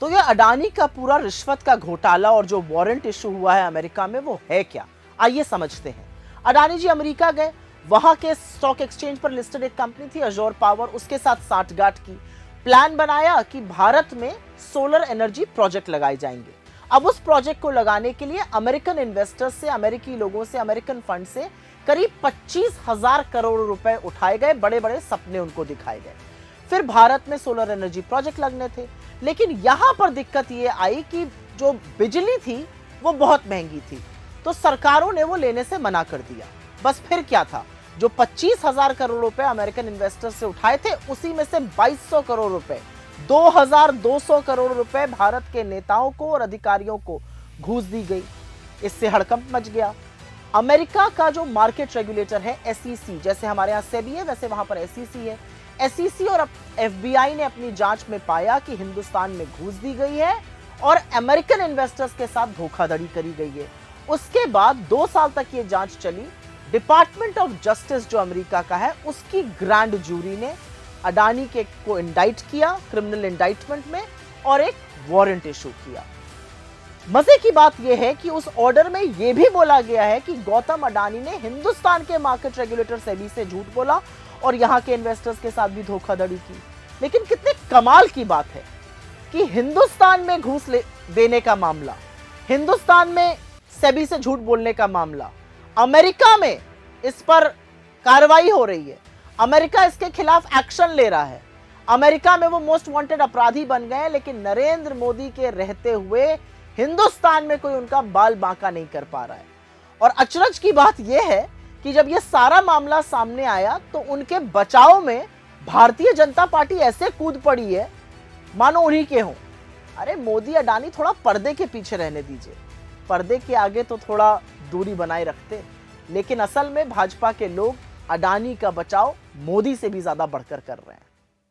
तो ये अडानी का पूरा रिश्वत का घोटाला और जो वारंट इशू हुआ है अमेरिका में वो है क्या, आइए समझते हैं। अडानी जी अमेरिका गए, वहां के स्टॉक एक्सचेंज पर लिस्टेड एक कंपनी थी अजोर पावर, उसके साथ साठगांठ की, प्लान बनाया कि भारत में सोलर एनर्जी प्रोजेक्ट लगाए जाएंगे। अब उस प्रोजेक्ट को लगाने के लिए अमेरिकन इन्वेस्टर्स से, अमेरिकी लोगों से, अमेरिकन फंड से करीब 25,000 करोड़ रुपए उठाए गए, बड़े बड़े सपने उनको दिखाए गए। फिर भारत में सोलर एनर्जी प्रोजेक्ट लगने थे, लेकिन यहां पर दिक्कत यह आई कि जो बिजली थी वो बहुत महंगी थी, तो सरकारों ने वो लेने से मना कर दिया। बस फिर क्या था, जो 25,000 करोड़ रुपए अमेरिकन इन्वेस्टर्स से उठाए थे, उसी में से 2200 करोड़ रुपए, 2200 करोड़ रुपए भारत के नेताओं को और अधिकारियों को घूस दी गई। इससे हड़कंप मच गया। अमेरिका का जो मार्केट रेगुलेटर है एसईसी, जैसे हमारे यहाँ सेबी है वैसे वहां पर एसईसी है, एसईसी और एफबीआई ने अपनी जांच में पाया कि हिंदुस्तान में घूस दी गई है और अमेरिकन इन्वेस्टर्स के साथ धोखाधड़ी करी गई है। उसके बाद 2 साल तक ये जांच चली। डिपार्टमेंट ऑफ जस्टिस जो अमेरिका का है, उसकी ग्रैंड जूरी ने अडानी के को इंडाइट किया क्रिमिनल इंडाइटमेंट में और एक वारंट इशू किया। मजे की बात यह है कि उस ऑर्डर में यह भी बोला गया है कि गौतम अडानी ने हिंदुस्तान के मार्केट रेगुलेटर सेबी से झूठ बोला और यहां के इन्वेस्टर्स के साथ भी धोखाधड़ी की। लेकिन कितने कमाल की बात है कि हिंदुस्तान में घूस देने का मामला, हिंदुस्तान में सेबी से झूठ बोलने का मामला, अमेरिका में इस पर कार्रवाई हो रही है, अमेरिका इसके खिलाफ एक्शन ले रहा है, अमेरिका में वो मोस्ट वांटेड अपराधी बन गए, लेकिन नरेंद्र मोदी के रहते हुए हिंदुस्तान में कोई उनका बाल बांका नहीं कर पा रहा है। और अचरज की बात यह है कि जब यह सारा मामला सामने आया तो उनके बचाव में भारतीय जनता पार्टी ऐसे कूद पड़ी है मानो उन्हीं के हों। अरे मोदी अडानी थोड़ा पर्दे के पीछे रहने दीजिए, पर्दे के आगे तो थोड़ा दूरी बनाए रखते। लेकिन असल में भाजपा के लोग अडानी का बचाव मोदी से भी ज्यादा बढ़कर कर रहे हैं।